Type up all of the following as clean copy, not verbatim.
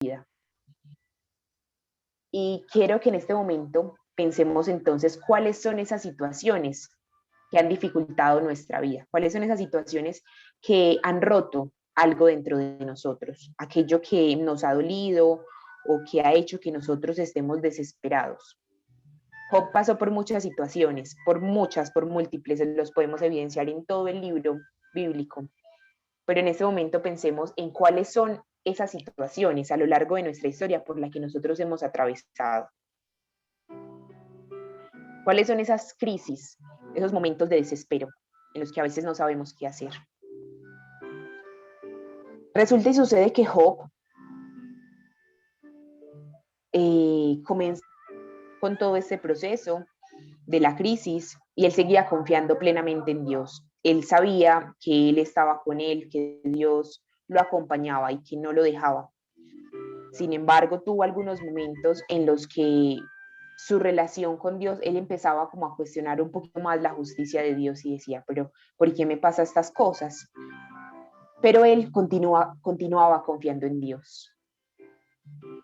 vida. Y quiero que en este momento pensemos entonces cuáles son esas situaciones que han dificultado nuestra vida, cuáles son esas situaciones que han roto algo dentro de nosotros, aquello que nos ha dolido o que ha hecho que nosotros estemos desesperados. Job pasó por muchas situaciones, por múltiples, los podemos evidenciar en todo el libro bíblico, pero en este momento pensemos en cuáles son esas situaciones a lo largo de nuestra historia por la que nosotros hemos atravesado. ¿Cuáles son esas crisis, esos momentos de desespero en los que a veces no sabemos qué hacer? Resulta y sucede que Job comenzó con todo este proceso de la crisis y él seguía confiando plenamente en Dios. Él sabía que Él estaba con él, que Dios lo acompañaba y que no lo dejaba. Sin embargo, tuvo algunos momentos en los que su relación con Dios, él empezaba como a cuestionar un poquito más la justicia de Dios y decía, pero ¿por qué me pasa estas cosas? Pero él continuaba confiando en Dios.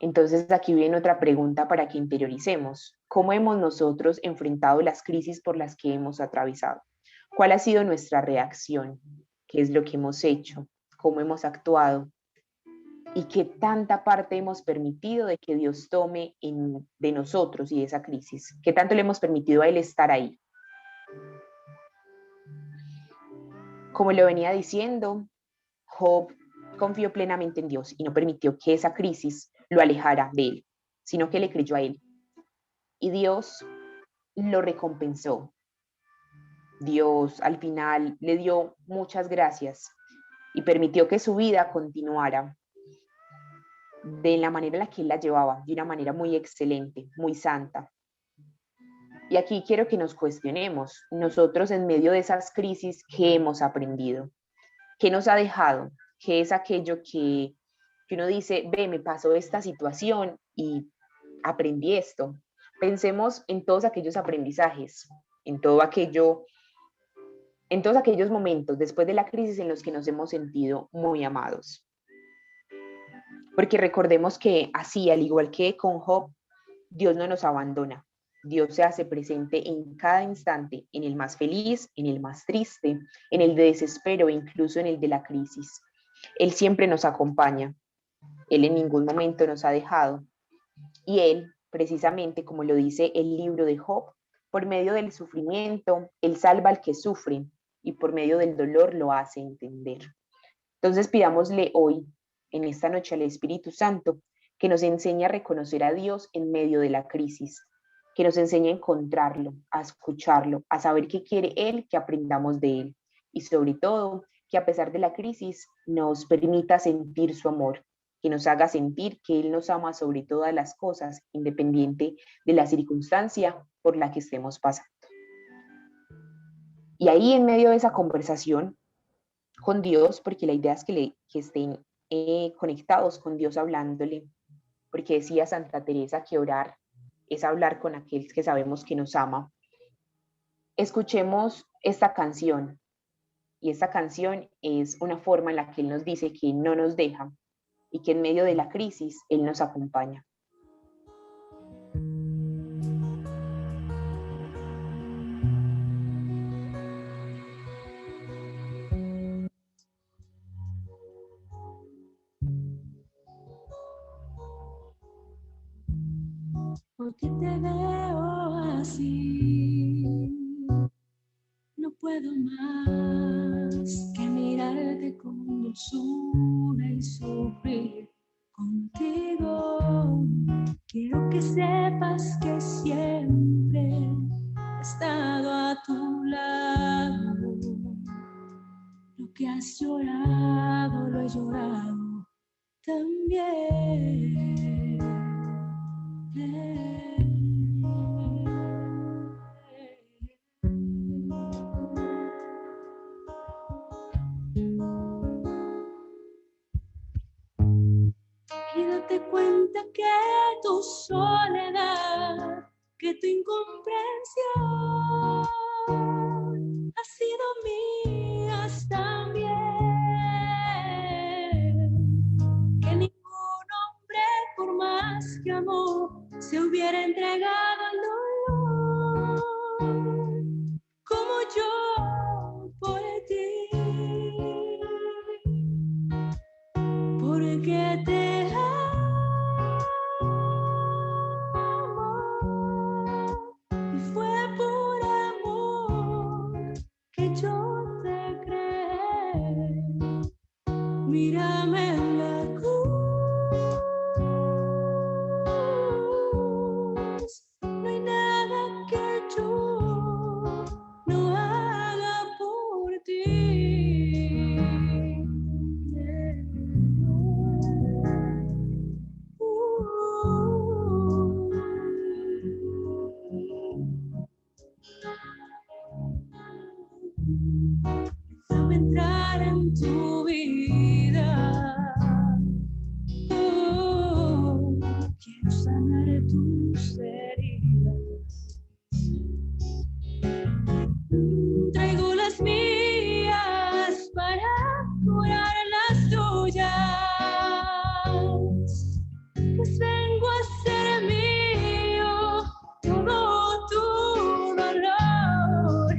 Entonces aquí viene otra pregunta para que interioricemos. ¿Cómo hemos nosotros enfrentado las crisis por las que hemos atravesado? ¿Cuál ha sido nuestra reacción? ¿Qué es lo que hemos hecho? ¿Cómo hemos actuado? ¿Y qué tanta parte hemos permitido de que Dios tome de nosotros y de esa crisis? ¿Qué tanto le hemos permitido a Él estar ahí? Como lo venía diciendo, Job confió plenamente en Dios y no permitió que esa crisis lo alejara de Él, sino que le creyó a Él. Y Dios lo recompensó. Dios al final le dio muchas gracias y permitió que su vida continuara de la manera en la que él la llevaba, de una manera muy excelente, muy santa. Y aquí quiero que nos cuestionemos, nosotros en medio de esas crisis, ¿qué hemos aprendido? ¿Qué nos ha dejado? ¿Qué es aquello que uno dice, ve, me pasó esta situación y aprendí esto? Pensemos en todos aquellos aprendizajes, en todo aquello, en todos aquellos momentos después de la crisis en los que nos hemos sentido muy amados. Porque recordemos que así, al igual que con Job, Dios no nos abandona. Dios se hace presente en cada instante, en el más feliz, en el más triste, en el de desespero e incluso en el de la crisis. Él siempre nos acompaña. Él en ningún momento nos ha dejado. Y Él, precisamente como lo dice el libro de Job, por medio del sufrimiento, Él salva al que sufre y por medio del dolor lo hace entender. Entonces pidámosle hoy, en esta noche, al Espíritu Santo, que nos enseñe a reconocer a Dios en medio de la crisis, que nos enseñe a encontrarlo, a escucharlo, a saber qué quiere Él, que aprendamos de Él. Y sobre todo, que a pesar de la crisis nos permita sentir su amor, que nos haga sentir que Él nos ama sobre todas las cosas, independiente de la circunstancia por la que estemos pasando. Y ahí en medio de esa conversación con Dios, porque la idea es que estén conectados con Dios hablándole, porque decía Santa Teresa que orar es hablar con aquel que sabemos que nos ama. Escuchemos esta canción, y esta canción es una forma en la que Él nos dice que no nos deja y que en medio de la crisis Él nos acompaña. Porque te veo así, no puedo más que mirarte con dulzura y sufrir contigo. Quiero que sepas que siempre he estado a tu lado. Lo que has llorado, lo he llorado también. Y date cuenta que tu soledad, que tu incomprensión ha sido mías también. Que ningún hombre más que amor se hubiera entregado al dolor, como yo por ti, porque te amo y fue por amor que yo te creé. Mírame en la cruz, no hay nada que yo no haga por ti. Déjame entrar en tu vida. Quiero sanar tus heridas. Traigo las mías para curar las tuyas. Pues vengo a ser mío todo tu dolor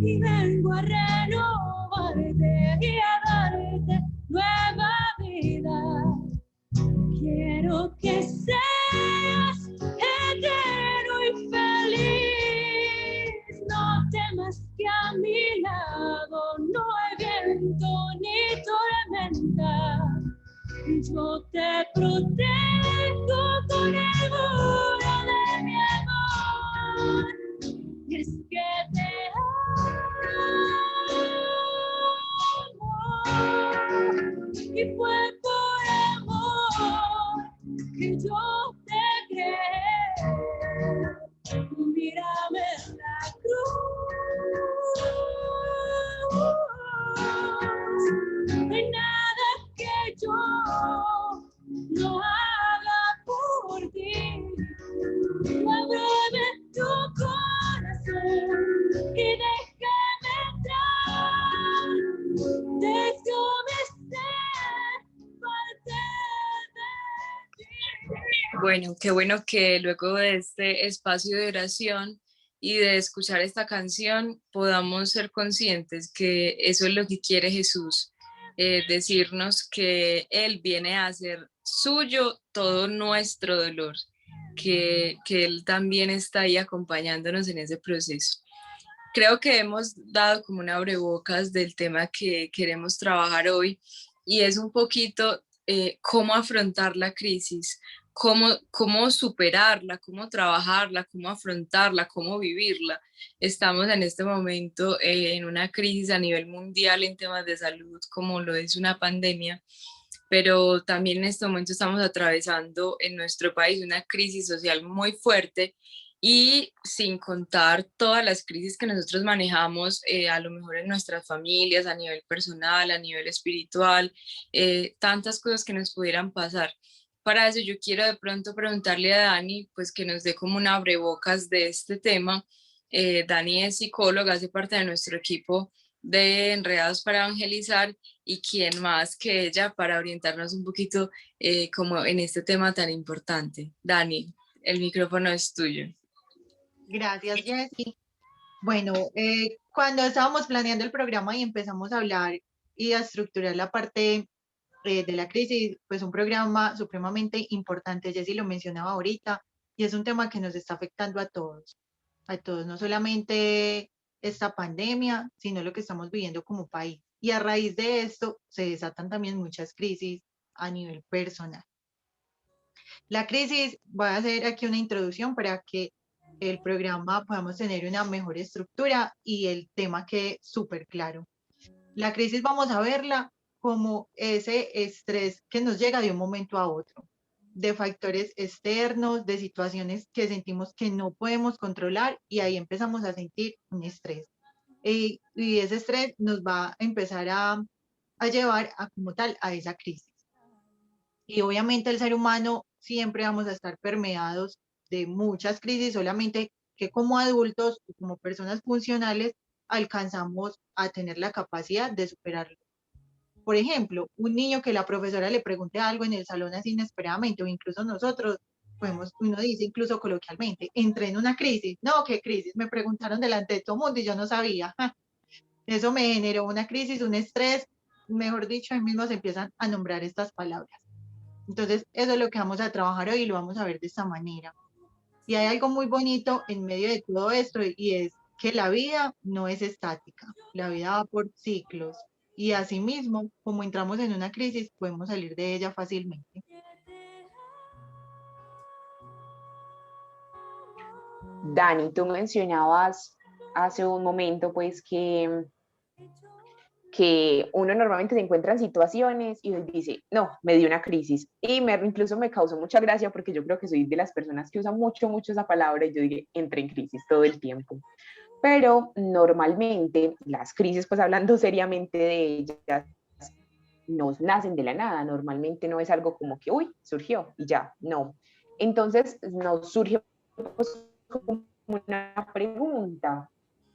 y vengo a renovarte y a darte nueva vida. Quiero que seas eterno y feliz. No temas que a mi lado no hay viento ni tormenta. Yo te protejo con el muro de mi amor. Y es que te amo. Y fue por amor que yo te creé. Mírame en la cruz. No hay nada que yo no haga por ti. Ábreme tu corazón y déjame entrar. Déjame ser parte de ti. Bueno, qué bueno que luego de este espacio de oración y de escuchar esta canción podamos ser conscientes que eso es lo que quiere Jesús, decirnos que Él viene a hacer suyo todo nuestro dolor, que Él también está ahí acompañándonos en ese proceso. Creo que hemos dado como un abrebocas del tema que queremos trabajar hoy y es un poquito cómo afrontar la crisis, cómo superarla, cómo trabajarla, cómo afrontarla, cómo vivirla. Estamos en este momento en una crisis a nivel mundial en temas de salud, como lo es una pandemia, pero también en este momento estamos atravesando en nuestro país una crisis social muy fuerte y sin contar todas las crisis que nosotros manejamos, a lo mejor en nuestras familias, a nivel personal, a nivel espiritual, tantas cosas que nos pudieran pasar. Para eso yo quiero de pronto preguntarle a Dani, pues que nos dé como un abrebocas de este tema. Dani es psicóloga, hace parte de nuestro equipo de Enredados para Evangelizar y quién más que ella para orientarnos un poquito como en este tema tan importante. Dani, el micrófono es tuyo. Gracias, Jessy. Bueno, cuando estábamos planeando el programa y empezamos a hablar y a estructurar la parte de la crisis, pues un programa supremamente importante, Jessy lo mencionaba ahorita, y es un tema que nos está afectando a todos, no solamente esta pandemia, sino lo que estamos viviendo como país. Y a raíz de esto se desatan también muchas crisis a nivel personal. La crisis, voy a hacer aquí una introducción para que el programa podamos tener una mejor estructura y el tema quede súper claro. La crisis vamos a verla como ese estrés que nos llega de un momento a otro, de factores externos, de situaciones que sentimos que no podemos controlar y ahí empezamos a sentir un estrés. Y ese estrés nos va a empezar a llevar a, como tal a esa crisis. Y obviamente el ser humano siempre vamos a estar permeados de muchas crisis, solamente que como adultos o como personas funcionales alcanzamos a tener la capacidad de superarlo. Por ejemplo, un niño que la profesora le pregunte algo en el salón así inesperadamente, o incluso nosotros, uno dice incluso coloquialmente, entré en una crisis. No, ¿qué crisis? Me preguntaron delante de todo el mundo y yo no sabía. Eso me generó una crisis, un estrés. Mejor dicho, ahí mismo se empiezan a nombrar estas palabras. Entonces, eso es lo que vamos a trabajar hoy y lo vamos a ver de esta manera. Y hay algo muy bonito en medio de todo esto y es que la vida no es estática, la vida va por ciclos y asimismo, como entramos en una crisis, podemos salir de ella fácilmente. Dani, tú mencionabas hace un momento pues que uno normalmente se encuentra en situaciones y dice, no, me dio una crisis. Y incluso me causó mucha gracia porque yo creo que soy de las personas que usan mucho, mucho esa palabra y yo dije, entré en crisis todo el tiempo. Pero normalmente las crisis, pues hablando seriamente de ellas, nos nacen de la nada. Normalmente no es algo como que, uy, surgió y ya, no. Entonces nos surge pues, como una pregunta.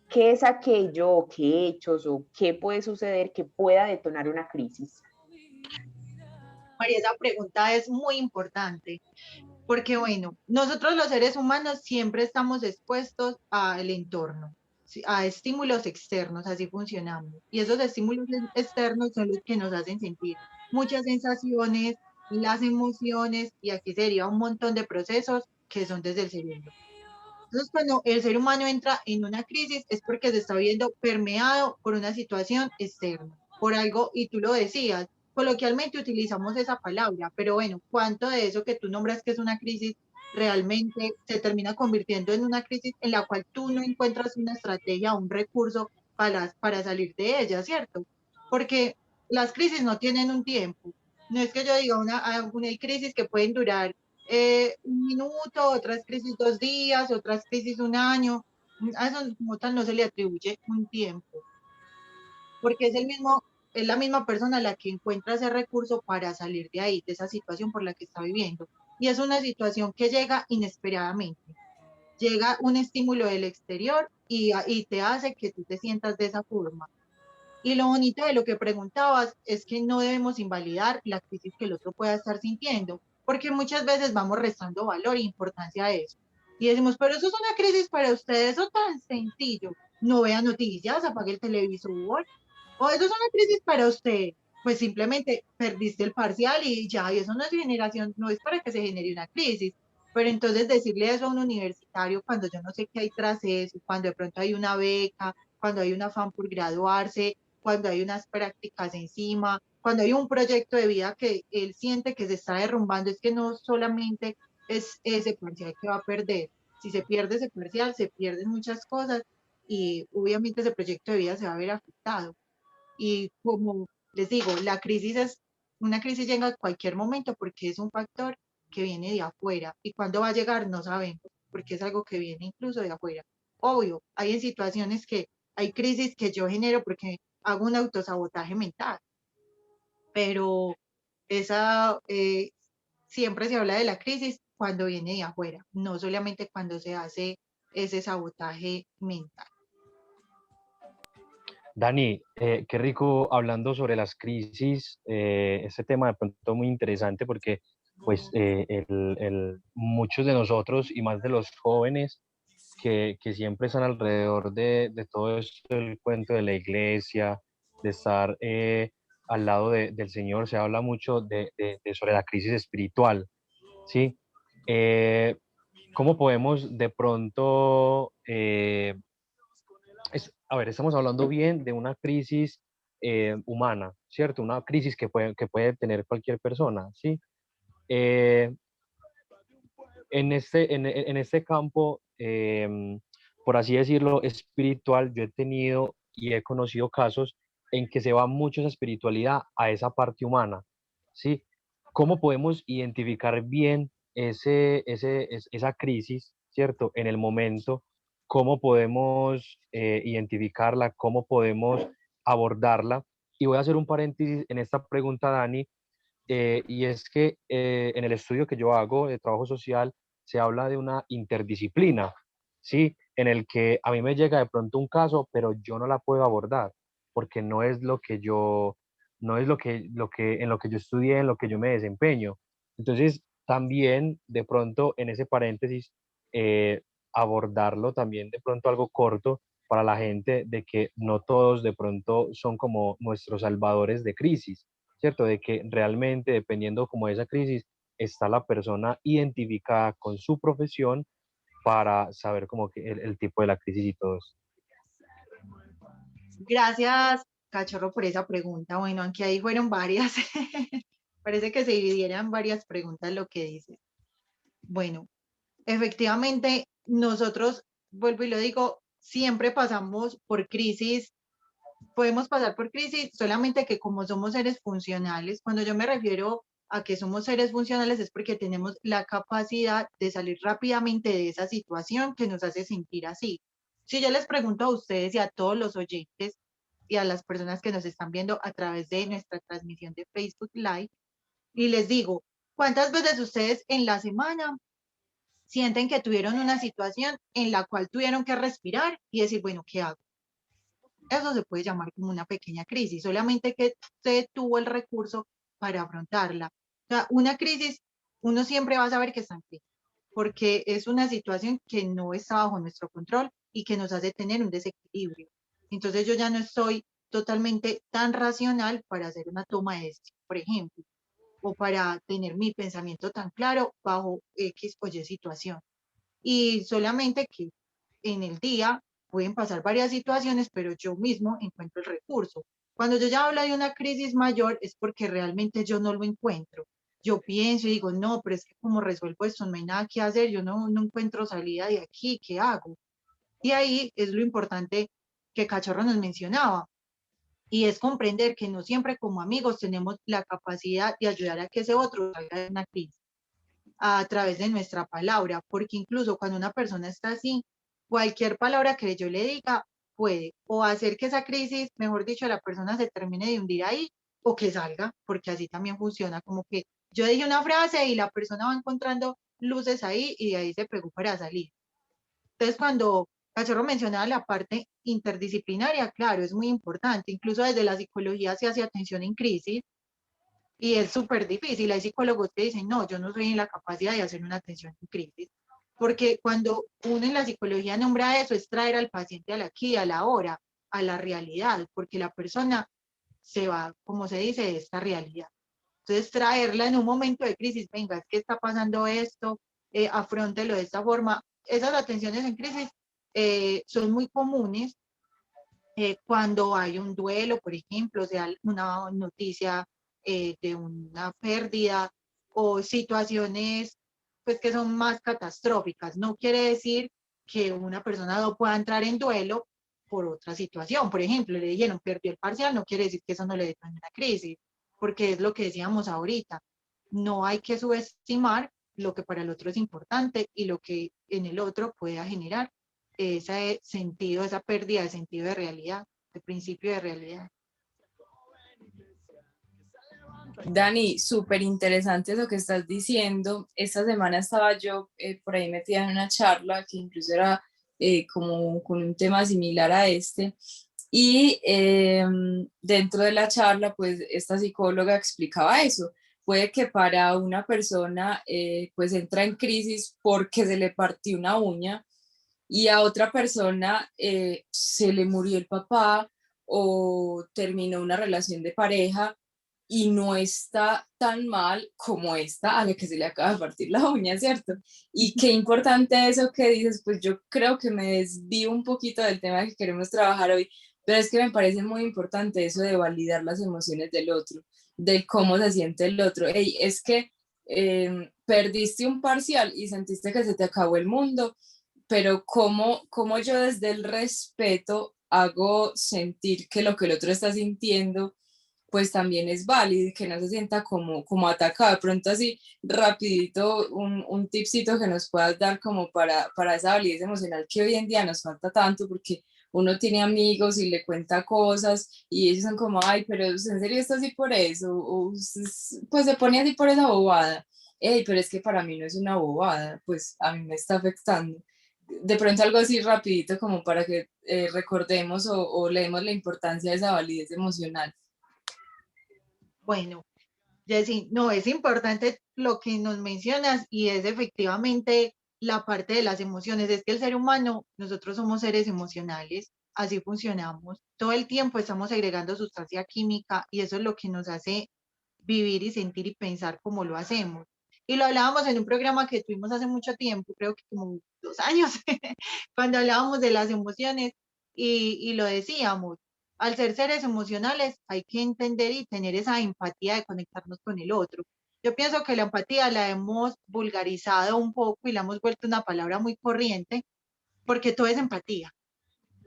¿Qué es aquello, qué hechos o qué puede suceder que pueda detonar una crisis? María, esa pregunta es muy importante porque, bueno, nosotros los seres humanos siempre estamos expuestos al entorno, ¿sí? A estímulos externos, así funcionamos. Y esos estímulos externos son los que nos hacen sentir muchas sensaciones, las emociones, y aquí sería un montón de procesos que son desde el cerebro. Entonces, cuando el ser humano entra en una crisis es porque se está viendo permeado por una situación externa, por algo, y tú lo decías, coloquialmente utilizamos esa palabra, pero bueno, ¿cuánto de eso que tú nombras que es una crisis realmente se termina convirtiendo en una crisis en la cual tú no encuentras una estrategia, un recurso para salir de ella, ¿cierto? Porque las crisis no tienen un tiempo. No es que yo diga una crisis que pueden durar un minuto, otras crisis 2 días, otras crisis un año. A eso como tal no se le atribuye un tiempo, porque es la misma persona la que encuentra ese recurso para salir de ahí, de esa situación por la que está viviendo. Y es una situación que llega inesperadamente. Llega un estímulo del exterior y te hace que tú te sientas de esa forma. Y lo bonito de lo que preguntabas es que no debemos invalidar la crisis que el otro pueda estar sintiendo, porque muchas veces vamos restando valor e importancia a eso. Y decimos, pero eso es una crisis para ustedes, eso tan sencillo. No vea noticias, apague el televisor. O eso es una crisis para usted. Pues simplemente perdiste el parcial y ya, y eso no es generación, no es para que se genere una crisis. Pero entonces decirle eso a un universitario cuando yo no sé qué hay tras eso, cuando de pronto hay una beca, cuando hay un afán por graduarse, cuando hay unas prácticas encima, cuando hay un proyecto de vida que él siente que se está derrumbando, es que no solamente es ese parcial que va a perder. Si se pierde ese parcial, se pierden muchas cosas y obviamente ese proyecto de vida se va a ver afectado. Y como les digo, una crisis llega a cualquier momento porque es un factor que viene de afuera y cuándo va a llegar no sabemos, porque es algo que viene incluso de afuera. Obvio, hay en situaciones que hay crisis que yo genero porque hago un autosabotaje mental, pero esa siempre se habla de la crisis cuando viene de afuera, no solamente cuando se hace ese sabotaje mental. Dani, qué rico hablando sobre las crisis, este tema de pronto muy interesante porque pues muchos de nosotros y más de los jóvenes que siempre están alrededor de todo esto, el cuento de la iglesia, de estar al lado del Señor, se habla mucho sobre la crisis espiritual, ¿sí? Eh, ¿Cómo podemos de pronto a ver, estamos hablando bien de una crisis humana, ¿cierto? Una crisis que puede tener cualquier persona, ¿sí? Eh, en este campo, por así decirlo, espiritual, yo he tenido y he conocido casos en que se va mucho esa espiritualidad a esa parte humana, ¿sí? ¿Cómo podemos identificar bien esa crisis, ¿cierto? En el momento, ¿cómo podemos identificarla? ¿Cómo podemos abordarla? Y voy a hacer un paréntesis en esta pregunta, Dani, y es que en el estudio que yo hago de trabajo social se habla de una interdisciplina, ¿sí? En el que a mí me llega de pronto un caso, pero yo no la puedo abordar porque no es lo que yo, no es en lo que yo estudié, en lo que yo me desempeño. Entonces, también de pronto en ese paréntesis abordarlo también de pronto algo corto para la gente de que no todos de pronto son como nuestros salvadores de crisis, ¿cierto? De que realmente dependiendo como de esa crisis está la persona identificada con su profesión para saber como que el tipo de la crisis y todo eso. Gracias, Cachorro, por esa pregunta. Bueno, aunque ahí fueron varias, parece que se dividieran varias preguntas lo que dices. Bueno, efectivamente, nosotros, vuelvo y lo digo, siempre pasamos por crisis, podemos pasar por crisis, solamente que como somos seres funcionales, cuando yo me refiero a que somos seres funcionales es porque tenemos la capacidad de salir rápidamente de esa situación que nos hace sentir así. Si yo les pregunto a ustedes y a todos los oyentes y a las personas que nos están viendo a través de nuestra transmisión de Facebook Live, y les digo, ¿cuántas veces ustedes en la semana sienten que tuvieron una situación en la cual tuvieron que respirar y decir, bueno, ¿qué hago? Eso se puede llamar como una pequeña crisis, solamente que se tuvo el recurso para afrontarla. O sea, una crisis, uno siempre va a saber que está en crisis, porque es una situación que no está bajo nuestro control y que nos hace tener un desequilibrio. Entonces yo ya no estoy totalmente tan racional para hacer una toma de decisión, por ejemplo, o para tener mi pensamiento tan claro bajo X o Y situación. Y solamente que en el día pueden pasar varias situaciones, pero yo mismo encuentro el recurso. Cuando yo ya hablo de una crisis mayor es porque realmente yo no lo encuentro. Yo pienso y digo, no, pero es que como resuelvo esto, no hay nada que hacer, yo no encuentro salida de aquí, ¿qué hago? Y ahí es lo importante que Cachorro nos mencionaba, y es comprender que no siempre como amigos tenemos la capacidad de ayudar a que ese otro salga de una crisis a través de nuestra palabra, porque incluso cuando una persona está así, cualquier palabra que yo le diga puede o hacer que esa crisis, mejor dicho, la persona se termine de hundir ahí o que salga, porque así también funciona, como que yo dije una frase y la persona va encontrando luces ahí y de ahí se preocupa para salir. Entonces, cuando Cachorro mencionaba la parte interdisciplinaria, claro, es muy importante, incluso desde la psicología se hace atención en crisis, y es súper difícil. Hay psicólogos que dicen, no, yo no soy en la capacidad de hacer una atención en crisis. Porque cuando uno en la psicología nombra eso, es traer al paciente al aquí, a la hora, a la realidad, porque la persona se va, como se dice, de esta realidad. Entonces, traerla en un momento de crisis, venga, es que está pasando esto, afrontelo de esta forma. Esas atenciones en crisis son muy comunes cuando hay un duelo, por ejemplo, o sea, una noticia de una pérdida o situaciones pues que son más catastróficas. No quiere decir que una persona no pueda entrar en duelo por otra situación. Por ejemplo, le dijeron perdió el parcial, no quiere decir que eso no le detone una crisis, porque es lo que decíamos ahorita. No hay que subestimar lo que para el otro es importante y lo que en el otro pueda generar ese sentido, esa pérdida de sentido de realidad, de principio de realidad. Dani, súper interesante lo que estás diciendo. Esta semana estaba yo por ahí metida en una charla que incluso era como con un tema similar a este. Y dentro de la charla, pues esta psicóloga explicaba eso. Puede que para una persona pues entra en crisis porque se le partió una uña y a otra persona se le murió el papá o terminó una relación de pareja y no está tan mal como esta a la que se le acaba de partir la uña, ¿cierto? Y qué importante eso que dices, pues yo creo que me desvío un poquito del tema que queremos trabajar hoy, pero es que me parece muy importante eso de validar las emociones del otro, del cómo se siente el otro. Hey, es que perdiste un parcial y sentiste que se te acabó el mundo, pero cómo yo desde el respeto hago sentir que lo que el otro está sintiendo pues también es válido y que no se sienta como atacado. De pronto así rapidito un tipcito que nos puedas dar como para esa validez emocional que hoy en día nos falta tanto porque uno tiene amigos y le cuenta cosas y ellos son como, ay, pero en serio está así por eso, o, pues se pone así por esa bobada. Ey, pero es que para mí no es una bobada, pues a mí me está afectando. De pronto algo así rapidito como para que recordemos o leemos la importancia de esa validez emocional. Bueno, Jessy, no, es importante lo que nos mencionas y es efectivamente la parte de las emociones. Es que el ser humano, nosotros somos seres emocionales, así funcionamos. Todo el tiempo estamos agregando sustancia química y eso es lo que nos hace vivir y sentir y pensar como lo hacemos. Y lo hablábamos en un programa que tuvimos hace mucho tiempo, creo que como 2 años, cuando hablábamos de las emociones y lo decíamos, al ser seres emocionales hay que entender y tener esa empatía de conectarnos con el otro. Yo pienso que la empatía la hemos vulgarizado un poco y la hemos vuelto una palabra muy corriente porque todo es empatía.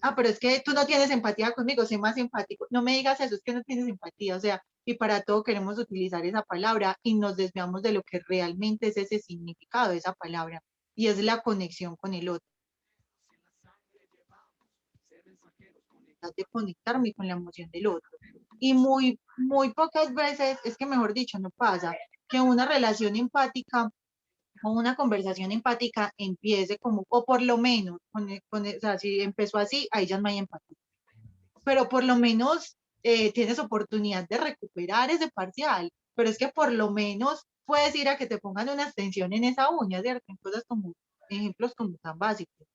Ah, pero es que tú no tienes empatía conmigo, sé más empático. No me digas eso, es que no tienes empatía, o sea, y para todo queremos utilizar esa palabra y nos desviamos de lo que realmente es ese significado de esa palabra y es la conexión con el otro, de conectarme con la emoción del otro. Y muy pocas veces, es que mejor dicho, no pasa que una relación empática o una conversación empática empiece como, o por lo menos, o sea, si empezó así, ahí ya no hay empatía. Pero por lo menos tienes oportunidad de recuperar ese parcial, pero es que por lo menos puedes ir a que te pongan una extensión en esa uña, ¿cierto? En cosas como, ejemplos como tan básicos.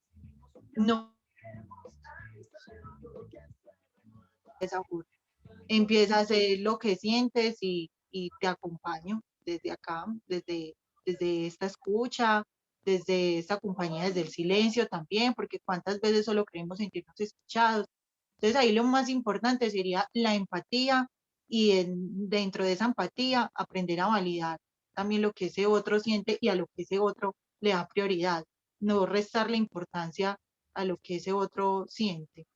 No, esa empieza a hacer lo que sientes y te acompaño desde acá, desde esta escucha, desde esta compañía, desde el silencio también, porque cuántas veces solo queremos sentirnos escuchados. Entonces ahí lo más importante sería la empatía y dentro de esa empatía aprender a validar también lo que ese otro siente y a lo que ese otro le da prioridad, no restarle importancia a lo que ese otro siente,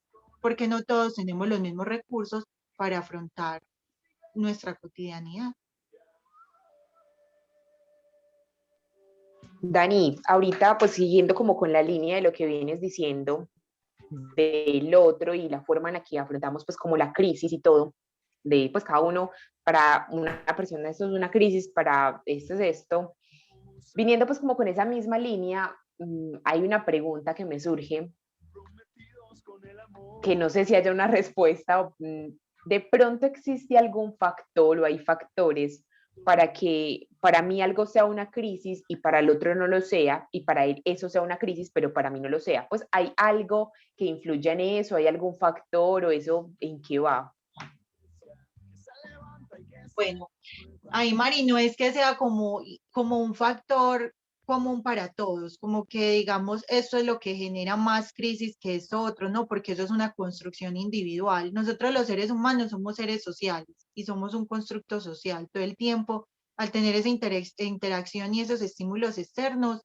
porque no todos tenemos los mismos recursos para afrontar nuestra cotidianidad. Dani, ahorita pues siguiendo como con la línea de lo que vienes diciendo del otro y la forma en la que afrontamos pues como la crisis y todo, de pues cada uno, para una persona esto es una crisis, para esto es esto, viniendo pues como con esa misma línea, hay una pregunta que me surge, que no sé si haya una respuesta, de pronto existe algún factor o hay factores para que para mí algo sea una crisis y para el otro no lo sea, y para él eso sea una crisis, pero para mí no lo sea. Pues hay algo que influya en eso, hay algún factor o eso en qué va. Bueno, ahí Mari, no es que sea como un factor común para todos, como que digamos esto es lo que genera más crisis que esto otro, no, porque eso es una construcción individual. Nosotros los seres humanos somos seres sociales y somos un constructo social todo el tiempo. Al tener esa interacción y esos estímulos externos,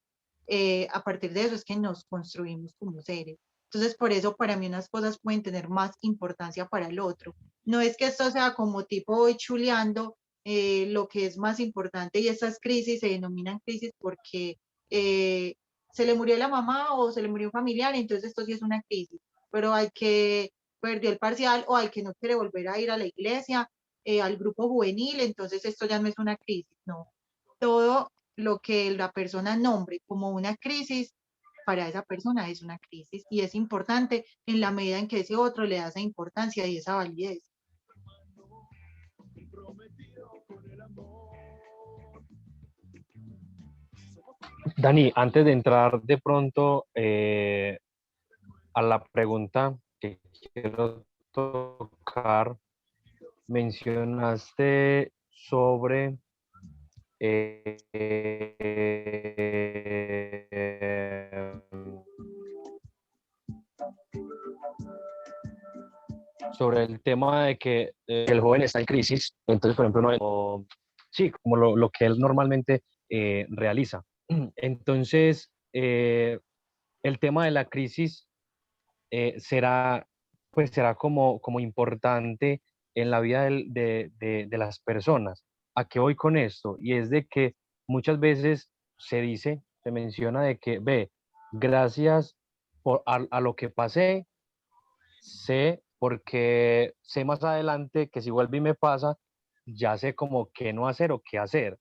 a partir de eso es que nos construimos como seres. Entonces, por eso para mí unas cosas pueden tener más importancia para el otro. No es que esto sea como tipo hoy chuleando, lo que es más importante y esas crisis se denominan crisis porque se le murió la mamá o se le murió un familiar, entonces esto sí es una crisis, pero hay que perdió el parcial o al que no quiere volver a ir a la iglesia, al grupo juvenil, entonces esto ya no es una crisis, no. Todo lo que la persona nombre como una crisis, para esa persona es una crisis y es importante en la medida en que ese otro le da esa importancia y esa validez. Dani, antes de entrar de pronto a la pregunta que quiero tocar, mencionaste sobre eh, sobre el tema de que el joven está en crisis, entonces, por ejemplo, sí, como lo que él normalmente realiza. Entonces, el tema de la crisis será, pues será como importante en la vida de las personas. ¿A qué voy con esto? Y es de que muchas veces se menciona de que, ve, gracias a lo que pasé, sé, porque sé más adelante que si vuelve y me pasa, ya sé como qué no hacer o qué hacer,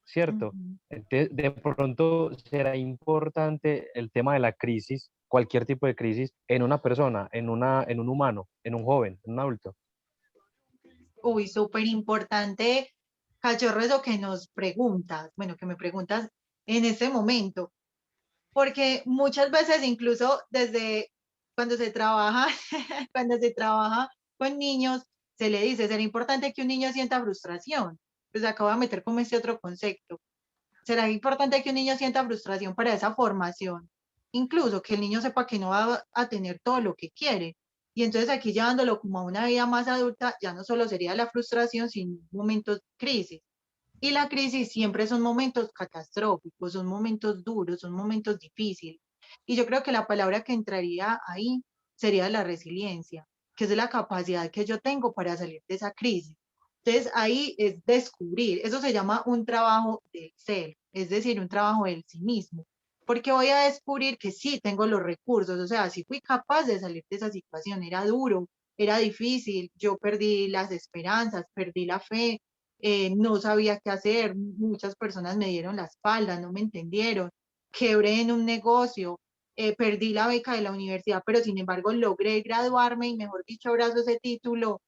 ¿cierto? Ujú. Entonces, de pronto será importante el tema de la crisis, cualquier tipo de crisis, en una persona, en un humano, en un joven, en un adulto. Uy, súper importante Cachorro, eso que nos preguntas, bueno, que me preguntas en este momento, porque muchas veces incluso desde cuando se trabaja, cuando se trabaja con niños, se le dice, será importante que un niño sienta frustración. Pues acabo de meter como este otro concepto. Será importante que un niño sienta frustración para esa formación, incluso que el niño sepa que no va a tener todo lo que quiere. Y entonces aquí llevándolo como a una vida más adulta, ya no solo sería la frustración, sino momentos de crisis. Y la crisis siempre son momentos catastróficos, son momentos duros, son momentos difíciles. Y yo creo que la palabra que entraría ahí sería la resiliencia, que es la capacidad que yo tengo para salir de esa crisis. Entonces ahí es descubrir, eso se llama un trabajo del ser, es decir, un trabajo del sí mismo, porque voy a descubrir que sí tengo los recursos, o sea, sí fui capaz de salir de esa situación, era duro, era difícil, yo perdí las esperanzas, perdí la fe, no sabía qué hacer, muchas personas me dieron la espalda, no me entendieron, quebré en un negocio, perdí la beca de la universidad, pero sin embargo logré graduarme y mejor dicho, abrazo ese título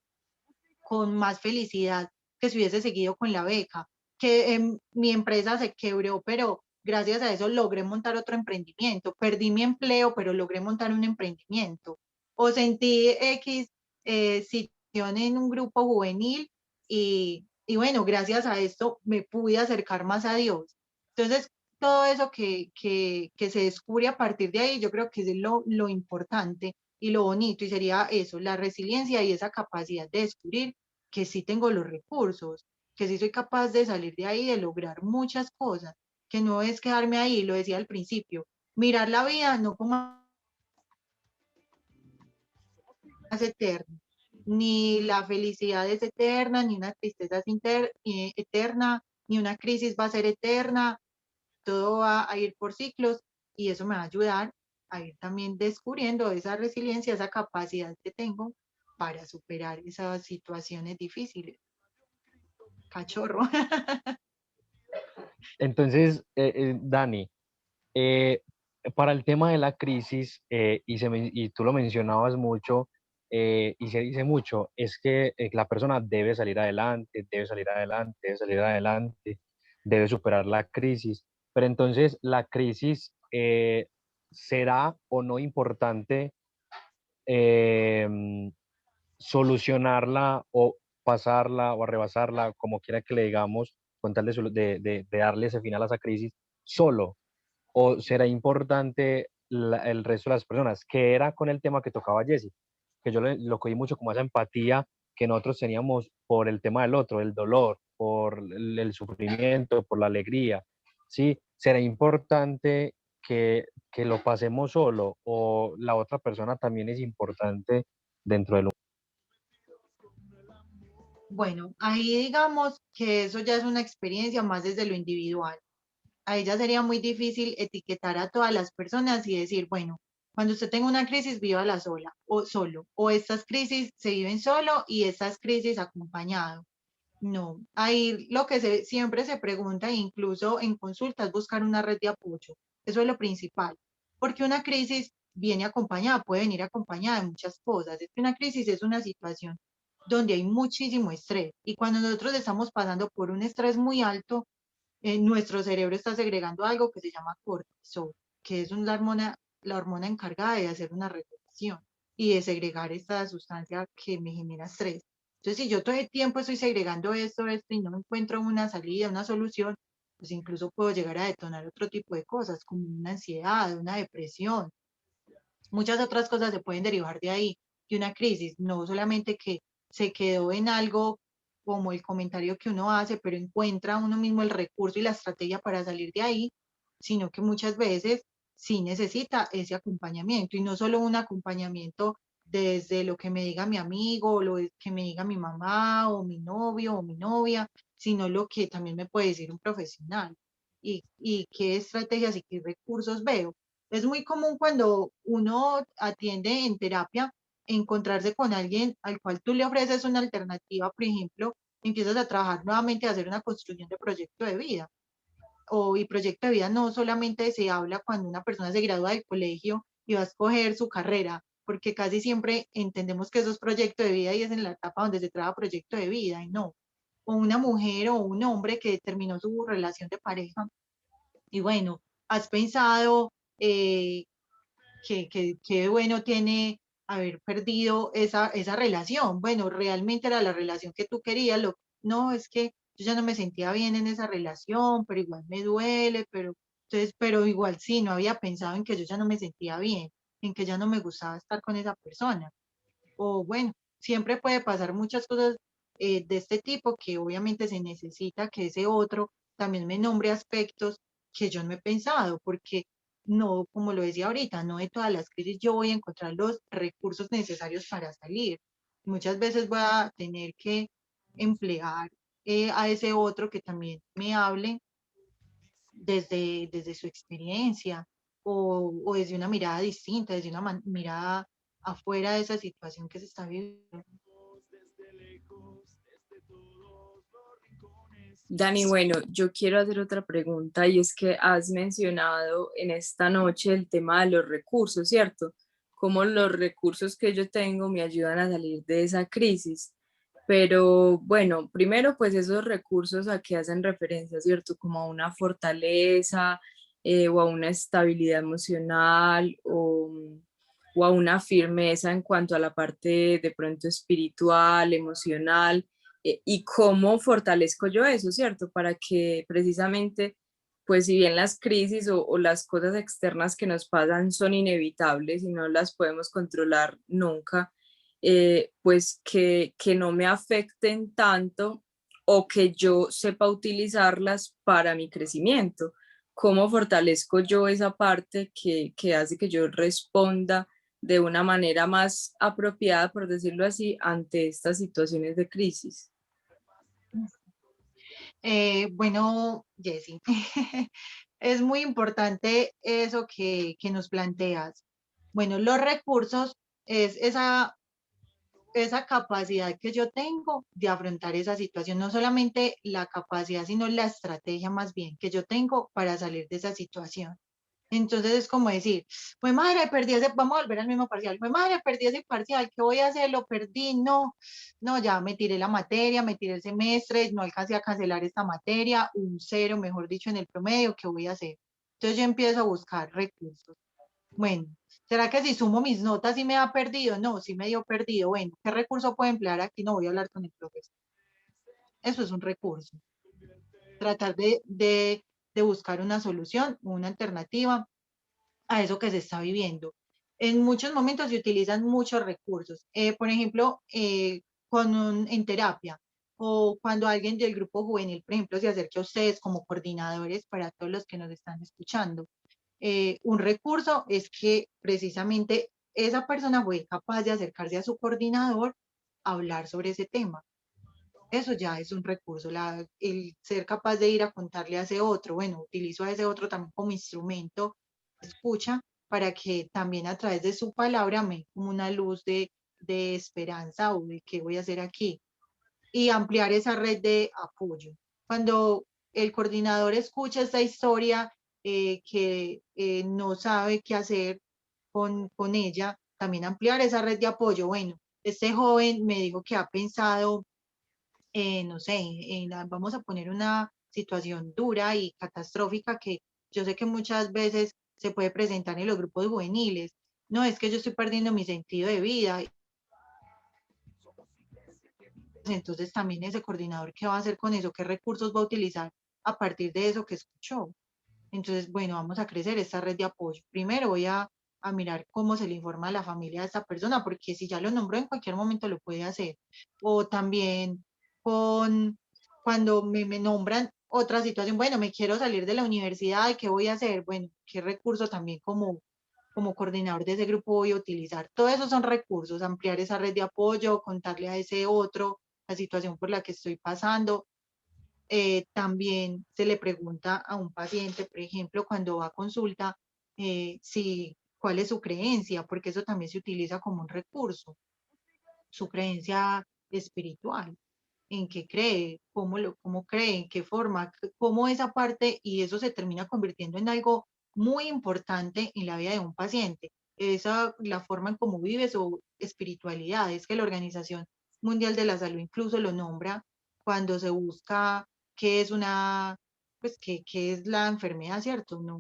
con más felicidad que si hubiese seguido con la beca, que mi empresa se quebró, pero gracias a eso logré montar otro emprendimiento, perdí mi empleo, pero logré montar un emprendimiento, o sentí X situación en un grupo juvenil y bueno, gracias a esto me pude acercar más a Dios. Entonces, todo eso que se descubre a partir de ahí, yo creo que es lo importante y lo bonito, y sería eso, la resiliencia y esa capacidad de descubrir que sí tengo los recursos, que sí soy capaz de salir de ahí, de lograr muchas cosas, que no es quedarme ahí, lo decía al principio, mirar la vida no como es eterna, ni la felicidad es eterna, ni una tristeza es eterna, ni una crisis va a ser eterna, todo va a ir por ciclos y eso me va a ayudar a ir también descubriendo esa resiliencia, esa capacidad que tengo para superar esas situaciones difíciles. Cachorro. Entonces, Dani, eh, para el tema de la crisis, y tú lo mencionabas mucho, y se dice mucho, es que la persona debe salir adelante, debe salir adelante, debe salir adelante, debe superar la crisis. Pero entonces, ¿la crisis será o no importante eh, solucionarla o pasarla o rebasarla, como quiera que le digamos, con tal de darle ese final a esa crisis, solo? ¿O será importante el resto de las personas? Que era con el tema que tocaba Jesse, que yo lo cogí mucho como esa empatía que nosotros teníamos por el tema del otro, el dolor, por el sufrimiento, por la alegría. ¿Sí? ¿Será importante que lo pasemos solo o la otra persona también es importante dentro del... Bueno, ahí digamos que eso ya es una experiencia más desde lo individual. A ella sería muy difícil etiquetar a todas las personas y decir, bueno, cuando usted tenga una crisis, vívala sola o solo, o estas crisis se viven solo y estas crisis acompañado. No, ahí lo que siempre se pregunta, incluso en consultas, buscar una red de apoyo. Eso es lo principal, porque una crisis viene acompañada, puede venir acompañada de muchas cosas. Es que una crisis es una situación donde hay muchísimo estrés y cuando nosotros estamos pasando por un estrés muy alto, nuestro cerebro está segregando algo que se llama cortisol, que es la hormona encargada de hacer una regulación y de segregar esta sustancia que me genera estrés. Entonces, si yo todo el tiempo estoy segregando esto y no encuentro una salida, una solución, pues incluso puedo llegar a detonar otro tipo de cosas, como una ansiedad, una depresión. Muchas otras cosas se pueden derivar de ahí, de una crisis, no solamente que se quedó en algo como el comentario que uno hace, pero encuentra uno mismo el recurso y la estrategia para salir de ahí, sino que muchas veces sí necesita ese acompañamiento y no solo un acompañamiento desde lo que me diga mi amigo, o lo que me diga mi mamá o mi novio o mi novia, sino lo que también me puede decir un profesional y qué estrategias y qué recursos veo. Es muy común cuando uno atiende en terapia encontrarse con alguien al cual tú le ofreces una alternativa, por ejemplo, empiezas a trabajar nuevamente a hacer una construcción de proyecto de vida. Y proyecto de vida no solamente se habla cuando una persona se gradúa del colegio y va a escoger su carrera, porque casi siempre entendemos que eso es proyecto de vida y es en la etapa donde se trabaja proyecto de vida, y no. o una mujer o un hombre que terminó su relación de pareja y bueno, has pensado que bueno tiene haber perdido esa relación. Bueno, realmente era la relación que tú querías, no, es que yo ya no me sentía bien en esa relación, pero igual me duele, pero igual sí, no había pensado en que yo ya no me sentía bien, en que ya no me gustaba estar con esa persona. O bueno, siempre puede pasar muchas cosas de este tipo que obviamente se necesita que ese otro también me nombre aspectos que yo no he pensado, porque no, como lo decía ahorita, no de todas las crisis yo voy a encontrar los recursos necesarios para salir. Muchas veces voy a tener que emplear a ese otro que también me hable desde su experiencia o desde una mirada distinta, desde una mirada afuera de esa situación que se está viviendo. Dani, bueno, yo quiero hacer otra pregunta y es que has mencionado en esta noche el tema de los recursos, ¿cierto? Cómo los recursos que yo tengo me ayudan a salir de esa crisis. Pero bueno, primero pues esos recursos a qué hacen referencia, ¿cierto? Como a una fortaleza o a una estabilidad emocional o a una firmeza en cuanto a la parte de pronto espiritual, emocional y cómo fortalezco yo eso, ¿cierto? Para que precisamente, pues si bien las crisis o las cosas externas que nos pasan son inevitables y no las podemos controlar nunca, pues que no me afecten tanto o que yo sepa utilizarlas para mi crecimiento. ¿Cómo fortalezco yo esa parte que hace que yo responda de una manera más apropiada, por decirlo así, ante estas situaciones de crisis? Bueno, Jessie, es muy importante eso que nos planteas. Bueno, los recursos es esa capacidad que yo tengo de afrontar esa situación, no solamente la capacidad, sino la estrategia más bien que yo tengo para salir de esa situación. Entonces es como decir, pues madre, perdí ese, vamos a volver al mismo parcial, pues madre, perdí ese parcial, ¿qué voy a hacer? Lo perdí, no, no, ya me tiré la materia, me tiré el semestre, no alcancé a cancelar esta materia, un cero, mejor dicho, en el promedio, ¿qué voy a hacer? Entonces yo empiezo a buscar recursos. Bueno, ¿será que si sumo mis notas sí me ha perdido? No, sí me dio perdido. Bueno, ¿qué recurso puedo emplear aquí? No voy a hablar con el profesor. Eso es un recurso. Tratar de buscar una solución, una alternativa a eso que se está viviendo. En muchos momentos se utilizan muchos recursos. Por ejemplo, en terapia o cuando alguien del grupo juvenil, por ejemplo, se acerque a ustedes como coordinadores para todos los que nos están escuchando. Un recurso es que precisamente esa persona fue capaz de acercarse a su coordinador a hablar sobre ese tema. Eso ya es un recurso, el ser capaz de ir a contarle a ese otro. Bueno, utilizo a ese otro también como instrumento de escucha para que también a través de su palabra me dé como una luz de esperanza o de qué voy a hacer aquí y ampliar esa red de apoyo. Cuando el coordinador escucha esta historia que no sabe qué hacer con ella, también ampliar esa red de apoyo. Bueno, este joven me dijo que ha pensado, no sé, vamos a poner una situación dura y catastrófica que yo sé que muchas veces se puede presentar en los grupos juveniles. No, es que yo estoy perdiendo mi sentido de vida. Entonces también ese coordinador, ¿qué va a hacer con eso? ¿Qué recursos va a utilizar a partir de eso que escuchó? Entonces, bueno, vamos a crecer esta red de apoyo. Primero voy a mirar cómo se le informa a la familia de esta persona, porque si ya lo nombró en cualquier momento lo puede hacer. O también con cuando me nombran otra situación, bueno, me quiero salir de la universidad, ¿qué voy a hacer? Bueno, ¿qué recurso también como coordinador de ese grupo voy a utilizar? Todos esos son recursos, ampliar esa red de apoyo, contarle a ese otro la situación por la que estoy pasando. También se le pregunta a un paciente, por ejemplo, cuando va a consulta, cuál es su creencia, porque eso también se utiliza como un recurso, su creencia espiritual, en qué cree, cómo cree, en qué forma, cómo esa parte, y eso se termina convirtiendo en algo muy importante en la vida de un paciente. La forma en cómo vive su espiritualidad, es que la Organización Mundial de la Salud incluso lo nombra cuando se busca qué es una, pues qué es la enfermedad, ¿cierto? No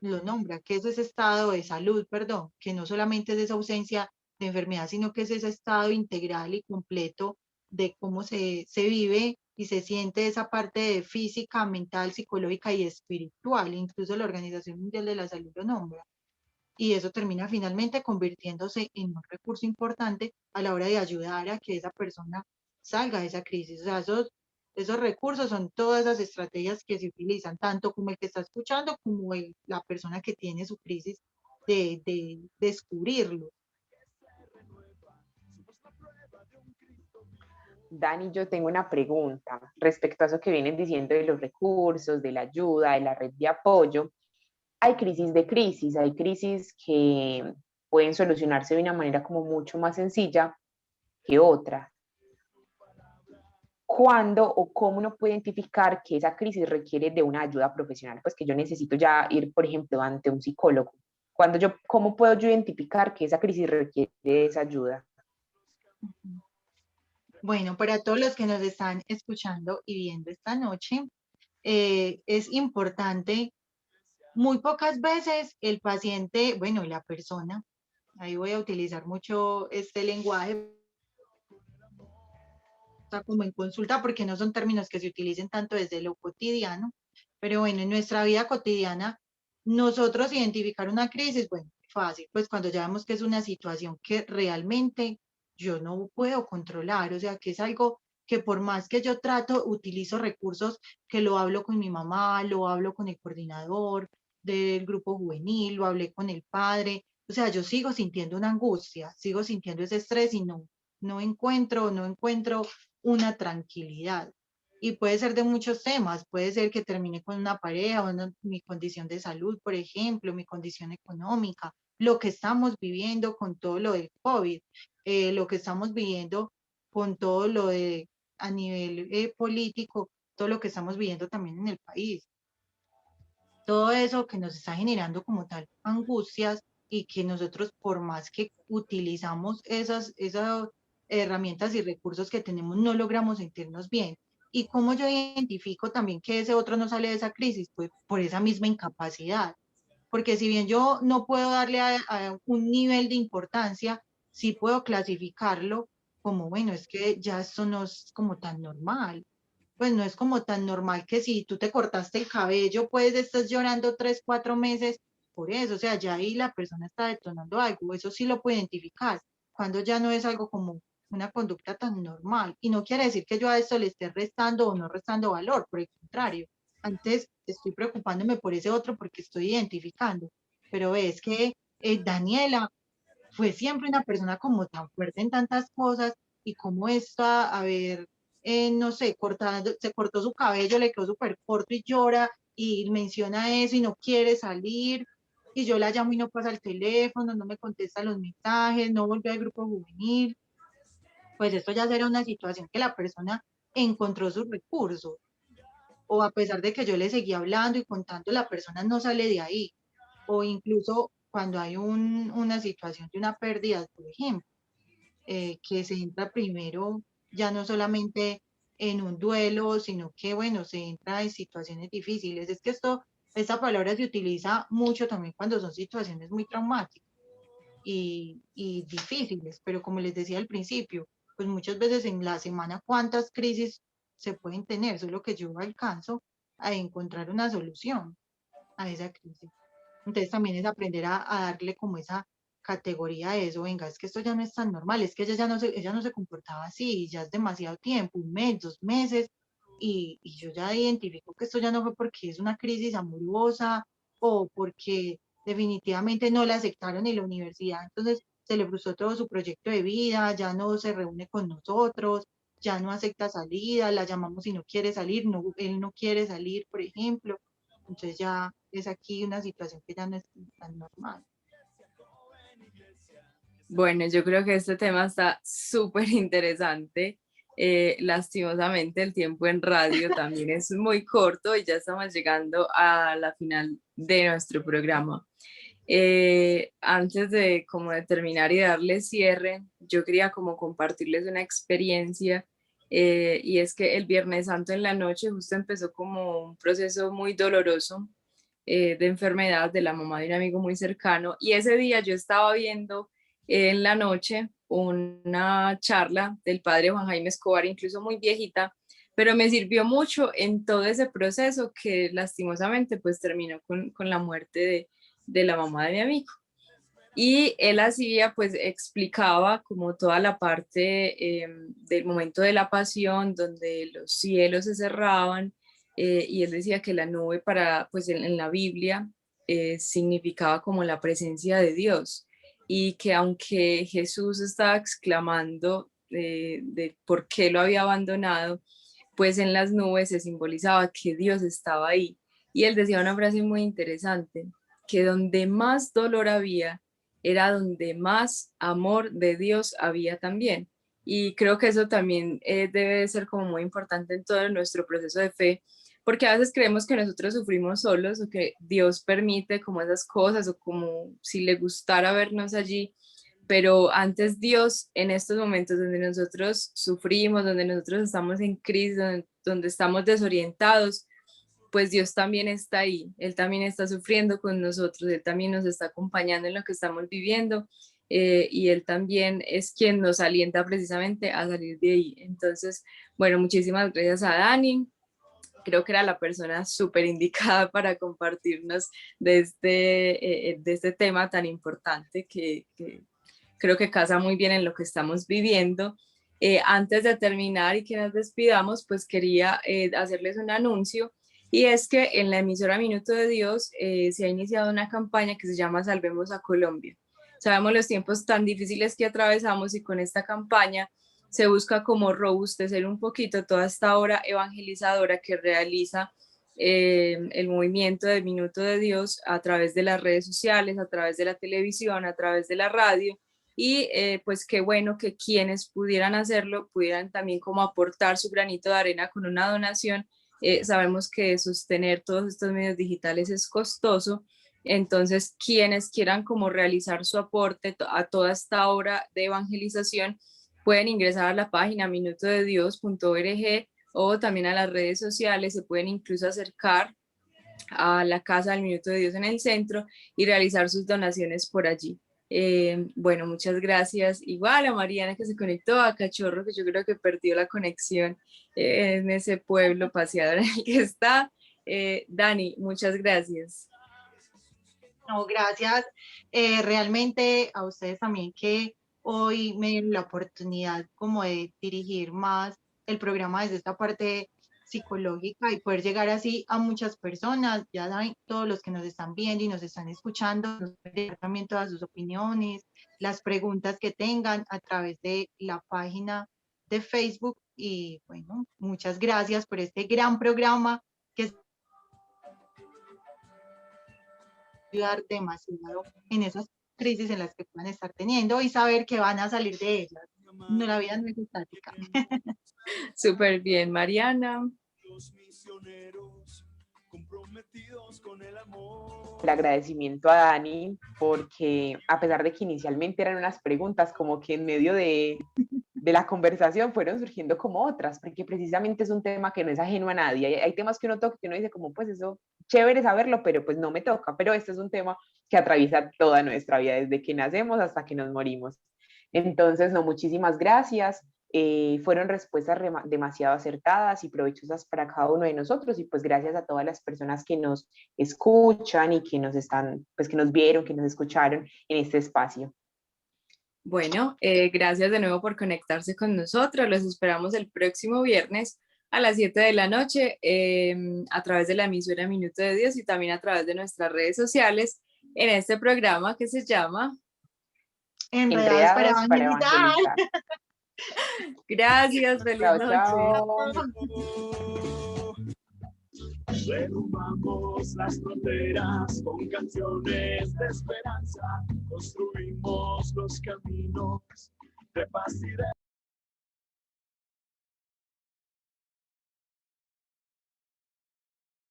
lo nombra, que es ese estado de salud, perdón, que no solamente es esa ausencia de enfermedad, sino que es ese estado integral y completo de cómo se vive y se siente esa parte de física, mental, psicológica y espiritual. Incluso la Organización Mundial de la Salud lo nombra. Y eso termina finalmente convirtiéndose en un recurso importante a la hora de ayudar a que esa persona salga de esa crisis. O sea, esos recursos son todas esas estrategias que se utilizan, tanto como el que está escuchando como la persona que tiene su crisis de descubrirlo. Dani, yo tengo una pregunta respecto a eso que vienen diciendo de los recursos, de la ayuda, de la red de apoyo. Hay crisis, hay crisis que pueden solucionarse de una manera como mucho más sencilla que otras. ¿Cuándo o cómo uno puede identificar que esa crisis requiere de una ayuda profesional? Pues que yo necesito ya ir, por ejemplo, ante un psicólogo. ¿Cómo puedo yo identificar que esa crisis requiere de esa ayuda? Bueno, para todos los que nos están escuchando y viendo esta noche, es importante, muy pocas veces el paciente, bueno, la persona, ahí voy a utilizar mucho este lenguaje, como en consulta, porque no son términos que se utilicen tanto desde lo cotidiano, pero bueno, en nuestra vida cotidiana, nosotros identificar una crisis, bueno, fácil, pues cuando ya vemos que es una situación que realmente yo no puedo controlar, o sea, que es algo que por más que yo trato, utilizo recursos que lo hablo con mi mamá, lo hablo con el coordinador del grupo juvenil, lo hablé con el padre, o sea, yo sigo sintiendo una angustia, sigo sintiendo ese estrés y no encuentro una tranquilidad. Y puede ser de muchos temas, puede ser que termine con una pareja, mi condición de salud, por ejemplo, mi condición económica, lo que estamos viviendo con todo lo del COVID, lo que estamos viviendo con todo lo de a nivel político, todo lo que estamos viviendo también en el país. Todo eso que nos está generando como tal angustias y que nosotros por más que utilizamos esas herramientas y recursos que tenemos, no logramos sentirnos bien. ¿Y cómo yo identifico también que ese otro no sale de esa crisis? Pues por esa misma incapacidad. Porque si bien yo no puedo darle a un nivel de importancia, sí puedo clasificarlo como, bueno, es que ya esto no es como tan normal. Pues no es como tan normal que si tú te cortaste el cabello, pues estás llorando 3, 4 meses por eso. O sea, ya ahí la persona está detonando algo. Eso sí lo puedo identificar. Cuando ya no es algo como una conducta tan normal. Y no quiere decir que yo a esto le esté restando o no restando valor. Por el contrario, antes estoy preocupándome por ese otro porque estoy identificando. Pero es que Daniela fue siempre una persona como tan fuerte en tantas cosas y como esta, a ver, no sé, se cortó su cabello, le quedó súper corto y llora y menciona eso y no quiere salir y yo la llamo y no pasa el teléfono, no me contesta los mensajes, no volvió al grupo juvenil, pues esto ya será una situación que la persona encontró sus recursos o a pesar de que yo le seguía hablando y contando, la persona no sale de ahí o incluso cuando hay una situación de una pérdida, por ejemplo, que se entra primero ya no solamente en un duelo, sino que, bueno, se entra en situaciones difíciles. Es que esta palabra se utiliza mucho también cuando son situaciones muy traumáticas y difíciles, pero como les decía al principio, pues muchas veces en la semana cuántas crisis se pueden tener, solo que yo alcanzo a encontrar una solución a esa crisis. Entonces también es aprender a darle como esa categoría de eso, venga, es que esto ya no es tan normal, es que ella no se comportaba así, ya es demasiado tiempo, 1 mes, 2 meses, y yo ya identifico que esto ya no fue porque es una crisis amorosa o porque definitivamente no la aceptaron en la universidad, entonces se le frustró todo su proyecto de vida, ya no se reúne con nosotros, ya no acepta salida, la llamamos y no quiere salir, no, él no quiere salir, por ejemplo, entonces ya es aquí una situación que ya no es tan normal. Bueno, yo creo que este tema está súper interesante. Lastimosamente el tiempo en radio también es muy corto y ya estamos llegando a la final de nuestro programa. Antes de como de terminar y darle cierre, yo quería como compartirles una experiencia y es que el Viernes Santo en la noche justo empezó como un proceso muy doloroso de enfermedad de la mamá de un amigo muy cercano, y ese día yo estaba viendo en la noche una charla del padre Juan Jaime Escobar, incluso muy viejita, pero me sirvió mucho en todo ese proceso que lastimosamente pues terminó con la muerte de la mamá de mi amigo. Y él hacía, pues explicaba como toda la parte del momento de la pasión, donde los cielos se cerraban, y él decía que la nube pues en la Biblia significaba como la presencia de Dios, y que aunque Jesús estaba exclamando de por qué lo había abandonado, pues en las nubes se simbolizaba que Dios estaba ahí. Y él decía una frase muy interesante, que donde más dolor había, era donde más amor de Dios había también. Y creo que eso también debe ser como muy importante en todo nuestro proceso de fe, porque a veces creemos que nosotros sufrimos solos o que Dios permite como esas cosas o como si le gustara vernos allí, pero antes Dios en estos momentos donde nosotros sufrimos, donde nosotros estamos en crisis, donde estamos desorientados, pues Dios también está ahí, Él también está sufriendo con nosotros, Él también nos está acompañando en lo que estamos viviendo, y Él también es quien nos alienta precisamente a salir de ahí. Entonces, bueno, muchísimas gracias a Dani. Creo que era la persona súper indicada para compartirnos de este tema tan importante que creo que casa muy bien en lo que estamos viviendo. Antes de terminar y que nos despidamos, pues quería hacerles un anuncio, y es que en la emisora Minuto de Dios se ha iniciado una campaña que se llama Salvemos a Colombia. Sabemos los tiempos tan difíciles que atravesamos, y con esta campaña se busca como robustecer un poquito toda esta obra evangelizadora que realiza el movimiento de Minuto de Dios a través de las redes sociales, a través de la televisión, a través de la radio. Y pues qué bueno que quienes pudieran hacerlo pudieran también como aportar su granito de arena con una donación. Sabemos que sostener todos estos medios digitales es costoso, entonces quienes quieran como realizar su aporte a toda esta obra de evangelización pueden ingresar a la página minutodedios.org o también a las redes sociales. Se pueden incluso acercar a la Casa del Minuto de Dios en el centro y realizar sus donaciones por allí. Bueno, muchas gracias. Igual a Mariana, que se conectó, a Cachorro, que yo creo que perdió la conexión en ese pueblo paseador en el que está. Dani, muchas gracias. No, gracias realmente a ustedes también que hoy me dieron la oportunidad como de dirigir más el programa desde esta parte psicológica y poder llegar así a muchas personas. Ya saben, todos los que nos están viendo y nos están escuchando, nos pueden dejar también todas sus opiniones, las preguntas que tengan a través de la página de Facebook. Y bueno, muchas gracias por este gran programa que ayudar demasiado en esas crisis en las que puedan estar teniendo y saber que van a salir de ellas. No, la vida no es estática. Súper bien, Mariana. Los misioneros comprometidos con el amor. El agradecimiento a Dani, porque a pesar de que inicialmente eran unas preguntas, como que en medio de la conversación fueron surgiendo como otras, porque precisamente es un tema que no es ajeno a nadie. Hay temas que uno toca, que uno dice como, pues eso, chévere saberlo, pero pues no me toca. Pero este es un tema que atraviesa toda nuestra vida, desde que nacemos hasta que nos morimos. Entonces, no, muchísimas gracias. Fueron respuestas demasiado acertadas y provechosas para cada uno de nosotros, y pues gracias a todas las personas que nos escuchan y que nos están, pues que nos vieron, que nos escucharon en este espacio. Bueno, gracias de nuevo por conectarse con nosotros. Los esperamos el próximo viernes a las 7 de la noche a través de la emisora Minuto de Dios y también a través de nuestras redes sociales en este programa que se llama Enredados para evangelizar. Gracias, feliz Chao, noche. chao. Derrumbamos las fronteras con canciones de esperanza, construimos los caminos de paz y de